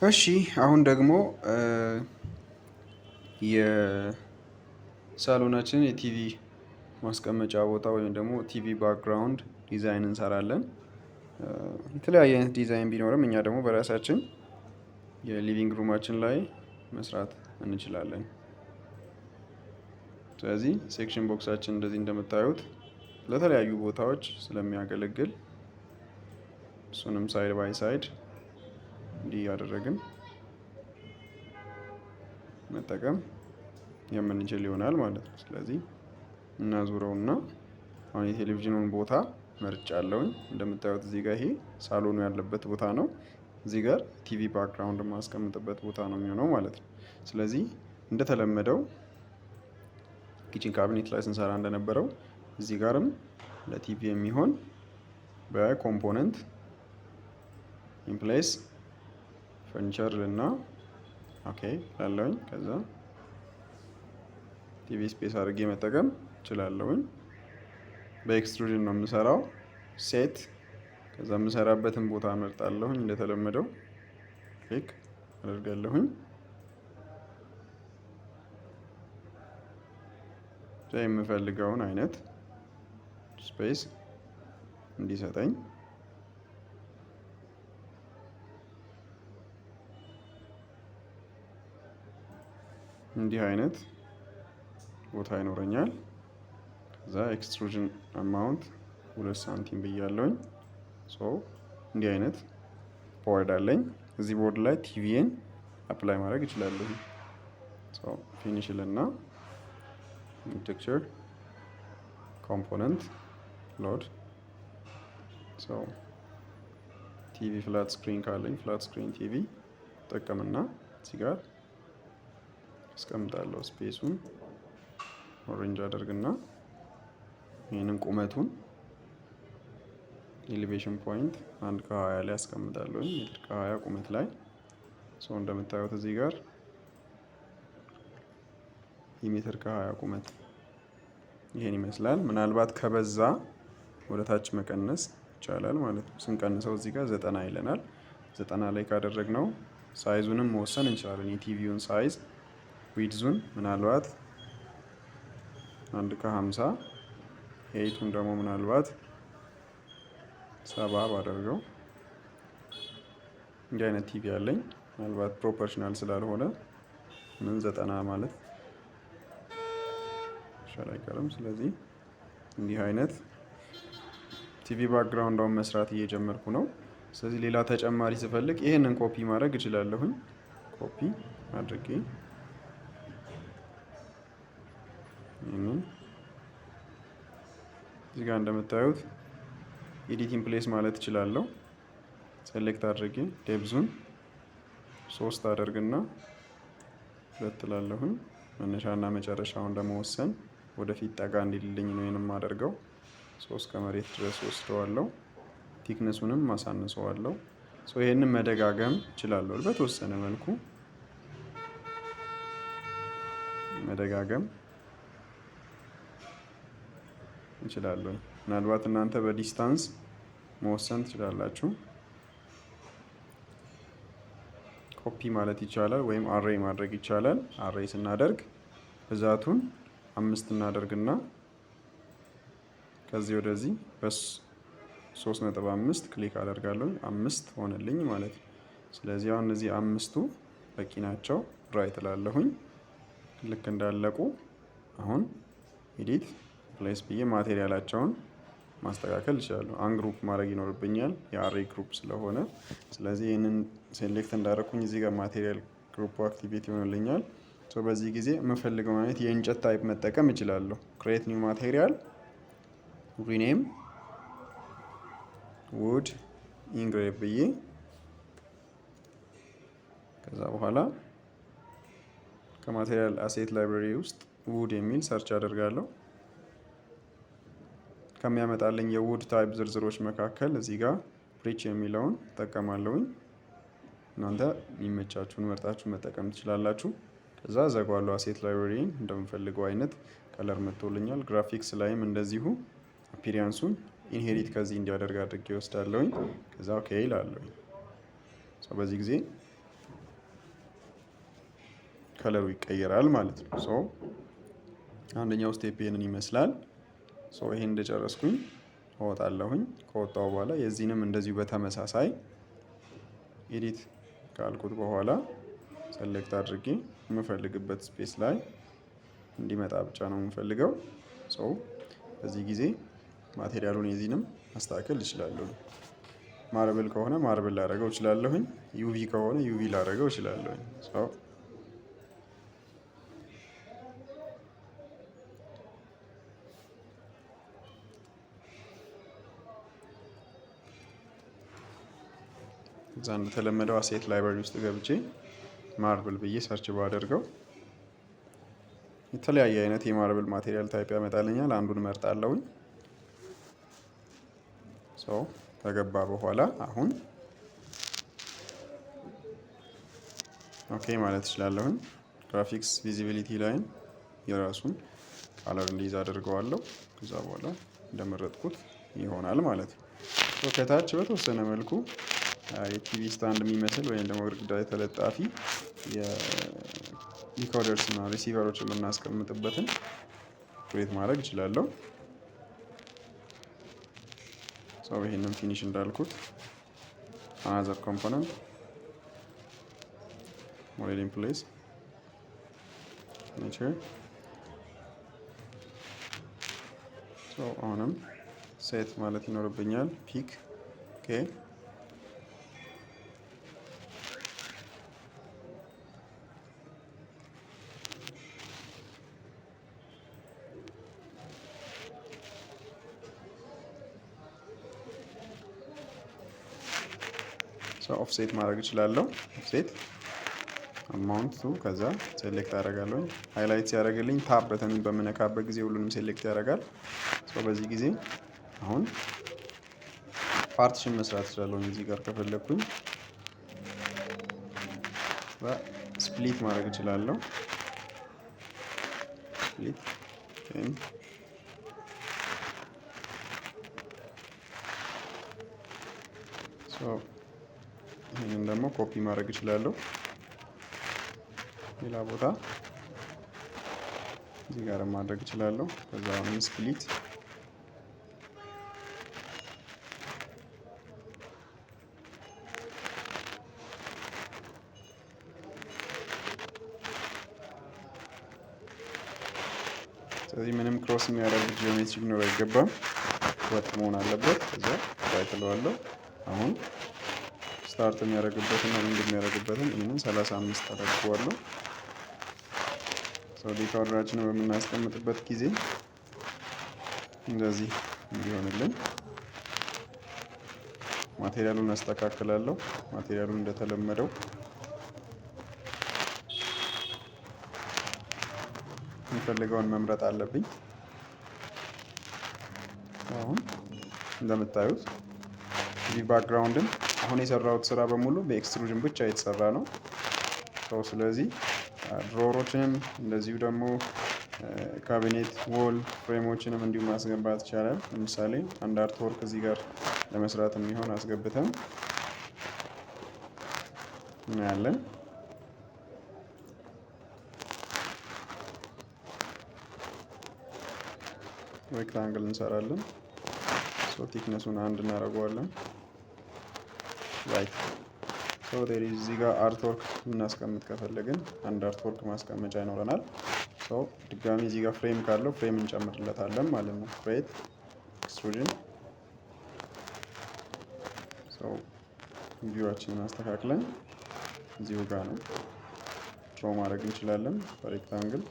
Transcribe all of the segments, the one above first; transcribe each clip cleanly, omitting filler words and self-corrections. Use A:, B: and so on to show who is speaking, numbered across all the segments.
A: እሺ አሁን ደግሞ የሳሎናችን የቲቪ ማስቀመጫ ቦታ ወይም ደግሞ ቲቪ ባክግራውንድ ዲዛይን እንሰራለን። የተለያየ አይነት ዲዛይን ቢኖርም እኛ ደግሞ በራሳችን የሊቪንግ ሩማችን ላይ መስራት እንችላለን። ስለዚህ ሴክሽን ቦክሳችን እንደዚህ እንደምታዩት ለተለያዩ ቦታዎች ስለሚያገለግል እሱንም ሳይድ ባይ ሳይድ እንዲህ ያደረግን መጠቀም የምንችል ይሆናል ማለት ነው። ስለዚህ እናዙረውና አሁን የቴሌቪዥኑን ቦታ መርጫለሁኝ። እንደምታዩት እዚህ ጋር ይሄ ሳሎኑ ያለበት ቦታ ነው። እዚህ ጋር ቲቪ ባክግራውንድ ማስቀምጥበት ቦታ ነው የሚሆነው ማለት ነው። ስለዚህ እንደተለመደው ኪችን ካቢኔት ላይ ስንሰራ እንደነበረው እዚህ ጋርም ለቲቪ የሚሆን በኮምፖነንት ኢንፕሌስ ፈርኒቸር እና ኦኬ ላለውኝ ከዛ ቲቪ ስፔስ አድርጌ መጠቀም እችላለሁኝ። በኤክስትሩዥን ነው የምሰራው። ሴት ከዛ የምሰራበትን ቦታ እመርጣለሁኝ። እንደተለመደው ክሊክ አደርጋለሁኝ። የምፈልገውን አይነት ስፔስ እንዲሰጠኝ እንዲህ አይነት ቦታ ይኖረኛል። ከዛ ኤክስትሩዥን አማውንት 2 ሳንቲም ብያለሁኝ። እንዲህ አይነት ቦርድ አለኝ። እዚህ ቦርድ ላይ ቲቪን አፕላይ ማድረግ እችላለሁ። ፊኒሽ ልና ፒክቸር ኮምፖነንት ሎድ ቲቪ ፍላት ስክሪን ካለኝ ፍላት ስክሪን ቲቪ ጠቀምና እዚህ ጋር አስቀምጣለሁ። ስፔሱን ኦሬንጅ አደርግና ይህንን ቁመቱን ኤሌቬሽን ፖይንት 1 ከ20 ላይ አስቀምጣለሁ። ሜትር ከ20 ቁመት ላይ እንደምታዩት እዚህ ጋር የሜትር ከ20 ቁመት ይሄን ይመስላል። ምናልባት ከበዛ ወደ ታች መቀነስ ይቻላል ማለት ነው። ስንቀንሰው እዚህ ጋር 90 ይለናል። 90 ላይ ካደረግነው ሳይዙንም መወሰን እንችላለን። የቲቪውን ሳይዝ ዊድዙን ምናልባት 1 ከ50 ሄይቱን ደግሞ ምናልባት 70 ባደርገው እንዲህ አይነት ቲቪ አለኝ። ምናልባት ፕሮፖርሽናል ስላልሆነ 90 ማለት ይሻል አይቀርም። ስለዚህ እንዲህ አይነት ቲቪ ባክግራውንዳውን መስራት እየጀመርኩ ነው። ስለዚህ ሌላ ተጨማሪ ስፈልግ ይሄንን ኮፒ ማድረግ እችላለሁኝ። ኮፒ አድርጌ ይሄንን እዚህ ጋር እንደምታዩት ኤዲቲንግ ፕሌስ ማለት እችላለሁ። ሴሌክት አድርጌ ዴፕዙን 3 አደርግና 2 እላለሁኝ። መነሻና መጨረሻውን ለመወሰን ወደፊት ጠጋ እንዲልልኝ ነው የማደርገው። 3 ከመሬት ድረስ ወስደዋለሁ። ቲክነሱንም ማሳንሰዋለሁ። ይሄንን መደጋገም እችላለሁ። በተወሰነ መልኩ መደጋገም እችላለሁ። ምናልባት እናንተ በዲስታንስ መወሰን ትችላላችሁ። ኮፒ ማለት ይቻላል ወይም አሬይ ማድረግ ይቻላል። አሬይ ስናደርግ ብዛቱን 5 እናደርግና ከዚህ ወደዚህ በ3.5 ክሊክ አደርጋለሁ። 5 ሆነልኝ ማለት ነው። ስለዚህ አሁን እነዚህ 5ቱ በቂ ናቸው። ራይት እላለሁኝ። ልክ እንዳለቁ አሁን ኤዲት ፕሌስ ብዬ ማቴሪያላቸውን ማስተካከል እችላለሁ። አንግሩፕ ማድረግ ይኖርብኛል የአሬይ ግሩፕ ስለሆነ። ስለዚህ ይህንን ሴሌክት እንዳደረኩኝ እዚህ ጋር ማቴሪያል ግሩፕ አክቲቬት ይሆንልኛል። በዚህ ጊዜ የምፈልገው አይነት የእንጨት ታይፕ መጠቀም እችላለሁ። ክሬት ኒው ማቴሪያል ሪኔም ውድ ኢንግሬቭ ብዬ ከዛ በኋላ ከማቴሪያል አሴት ላይብራሪ ውስጥ ውድ የሚል ሰርች አደርጋለሁ። ከሚያመጣልኝ የውድ ታይፕ ዝርዝሮች መካከል እዚህ ጋር ሪች የሚለውን እጠቀማለሁኝ። እናንተ የሚመቻችሁን መርጣችሁ መጠቀም ትችላላችሁ። ከዛ ዘጓለሁ። አሴት ላይብራሪን እንደምፈልገው አይነት ከለር መጥቶልኛል። ግራፊክስ ላይም እንደዚሁ አፒሪያንሱን ኢንሄሪት ከዚህ እንዲያደርግ አድርጌ ወስዳለሁኝ። ከዛ ኦኬ እላለሁኝ። በዚህ ጊዜ ከለሩ ይቀየራል ማለት ነው። ሶ አንደኛው ስቴፕ ይሄንን ይመስላል። ሶ ይሄን እንደጨረስኩኝ እወጣለሁኝ። ከወጣው በኋላ የዚህንም እንደዚሁ በተመሳሳይ ኤዲት ካልኩት በኋላ ሰሌክት አድርጌ የምፈልግበት ስፔስ ላይ እንዲመጣ ብቻ ነው የምፈልገው። ሶ በዚህ ጊዜ ማቴሪያሉን የዚህንም ማስተካከል እችላለሁ። ማርብል ከሆነ ማርብል ላደርገው እችላለሁኝ። ዩቪ ከሆነ ዩቪ ላደርገው እችላለሁኝ። እዛ እንደተለመደው አሴት ላይብረሪ ውስጥ ገብቼ ማርብል ብዬ ሰርች ባደርገው የተለያየ አይነት የማርብል ማቴሪያል ታይፕ ያመጣልኛል። አንዱን መርጣለሁኝ። ከገባ በኋላ አሁን ኦኬ ማለት እችላለሁኝ። ግራፊክስ ቪዚቢሊቲ ላይን የራሱን ካለር እንዲይዝ አድርገዋለሁ። ከዛ በኋላ እንደመረጥኩት ይሆናል ማለት ነው። ከታች በተወሰነ መልኩ የቲቪ ስታንድ የሚመስል ወይም ደግሞ ግድግዳ ላይ ተለጣፊ የዲኮደርስ እና ሪሲቨሮች የምናስቀምጥበትን ክሬት ማድረግ እችላለሁ። ይሄንን ፊኒሽ እንዳልኩት አናዘር ኮምፖነንት ሞዴል ኢን ፕሌስ ኔቸር አሁንም ሴት ማለት ይኖርብኛል። ፒክ ኦኬ ኦፍሴት ማድረግ እችላለሁ። ኦፍሴት አማውንቱ ከዛ ሴሌክት አደርጋለሁ። ሃይላይት ሲያደርግልኝ ታብ በተንን በምነካበት ጊዜ ሁሉንም ሴሌክት ያደርጋል። በዚህ ጊዜ አሁን ፓርቲሽን መስራት እችላለሁ። እዚህ ጋር ከፈለኩኝ ስፕሊት ማድረግ እችላለሁ። ስፕሊት ይህንን ደግሞ ኮፒ ማድረግ እችላለሁ ሌላ ቦታ እዚህ ጋር ማድረግ እችላለሁ። ከዛ አሁን ስፕሊት ስለዚህ ምንም ክሮስ የሚያደርግ ጂኦሜትሪ ሊኖር አይገባም። ወጥ መሆን አለበት። ከዛ ራይት እለዋለሁ። አሁን ስታርት የሚያደርግበትና ኢንድ የሚያደርግበትን ይህንን 35 አደርገዋለሁ። ዲኮደራችንን በምናስቀምጥበት ጊዜ እንደዚህ እንዲሆንልን ማቴሪያሉን አስተካክላለሁ። ማቴሪያሉን እንደተለመደው የሚፈልገውን መምረጥ አለብኝ። አሁን እንደምታዩት እዚህ ባክግራውንድን አሁን የሰራሁት ስራ በሙሉ በኤክስትሩዥን ብቻ የተሰራ ነው። ስለዚህ ድሮወሮችንም እንደዚሁ ደግሞ ካቢኔት ዎል ፍሬሞችንም እንዲሁ ማስገባት ይቻላል። ለምሳሌ አንድ አርት ወርክ እዚህ ጋር ለመስራት የሚሆን አስገብተን እናያለን። ሬክታንግል እንሰራለን። ቲክነሱን አንድ እናደርገዋለን። ራይት እዚህ ጋር አርትወርክ እናስቀምጥ ከፈለግን አንድ አርትወርክ ማስቀመጫ ይኖረናል። ድጋሚ እዚህ ጋር ፍሬም ካለው ፍሬም እንጨምርለታለን ማለት ነው። ክሬት ኤክስትሩዥን ቪዋችንን አስተካክለን እዚሁ ጋር ነው ድሮ ማድረግ እንችላለን በሬክታንግል።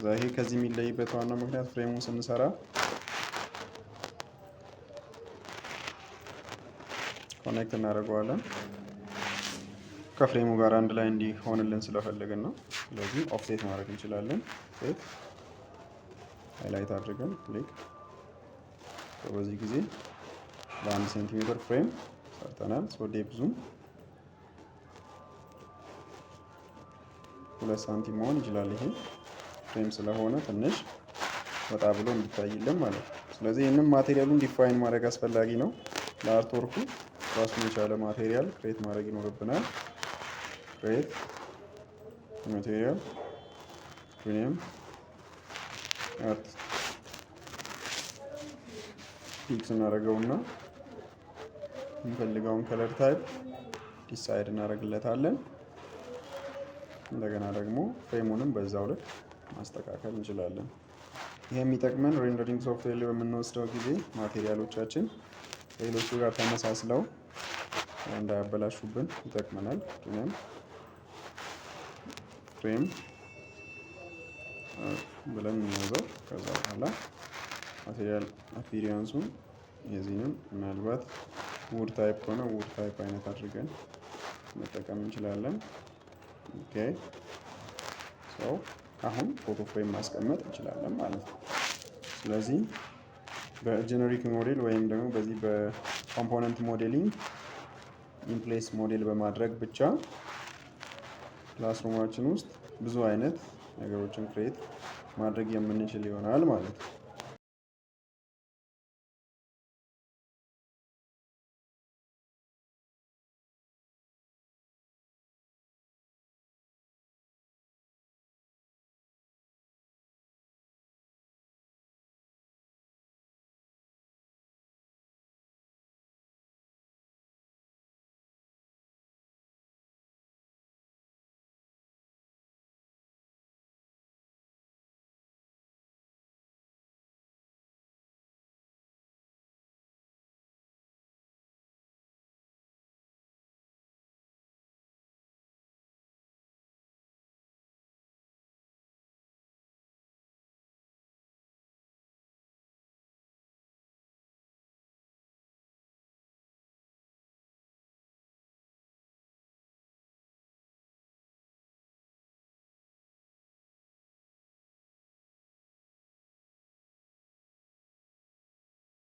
A: ይሄ ከዚህ የሚለይበት ዋናው ምክንያት ፍሬሙን ስንሰራ ኮኔክት እናደርገዋለን ከፍሬሙ ጋር አንድ ላይ እንዲሆንልን ስለፈለግን ነው። ስለዚህ ኦፍሴት ማድረግ እንችላለን። ሴት ሃይላይት አድርገን ክሊክ። በዚህ ጊዜ ለ1 ሴንቲሜትር ፍሬም ሰርተናል። ዴፕዙም 2 ሳንቲም መሆን ይችላል። ይሄ ፍሬም ስለሆነ ትንሽ ወጣ ብሎ እንዲታይልን ማለት ነው። ስለዚህ ይህንን ማቴሪያሉን ዲፋይን ማድረግ አስፈላጊ ነው። ለአርትወርኩ ራሱን የቻለ ማቴሪያል ክሬት ማድረግ ይኖርብናል። ክሬት ማቴሪያል ፕሪሚየም አርት ፒክስ እናደርገውና የምንፈልገውን ከለር ታይፕ ዲሳይድ እናደርግለታለን። እንደገና ደግሞ ፍሬሙንም በዛው ልክ ማስተካከል እንችላለን። ይህ የሚጠቅመን ሬንደሪንግ ሶፍትዌር ላይ በምንወስደው ጊዜ ማቴሪያሎቻችን ሌሎቹ ጋር ተመሳስለው እንዳያበላሹብን ይጠቅመናል። ፍሬም ብለን እንያዘው። ከዛ በኋላ ማቴሪያል አፒሪያንሱን የዚህንም ምናልባት ውድ ታይፕ ከሆነ ውድ ታይፕ አይነት አድርገን መጠቀም እንችላለን። ኦኬ ሰው አሁን ፎቶ ፍሬም ማስቀመጥ እንችላለን ማለት ነው። ስለዚህ በጀነሪክ ሞዴል ወይም ደግሞ በዚህ በኮምፖነንት ሞዴሊንግ ኢንፕሌስ ሞዴል በማድረግ ብቻ ክላስሩማችን ውስጥ ብዙ አይነት ነገሮችን ክሬት ማድረግ የምንችል ይሆናል ማለት ነው።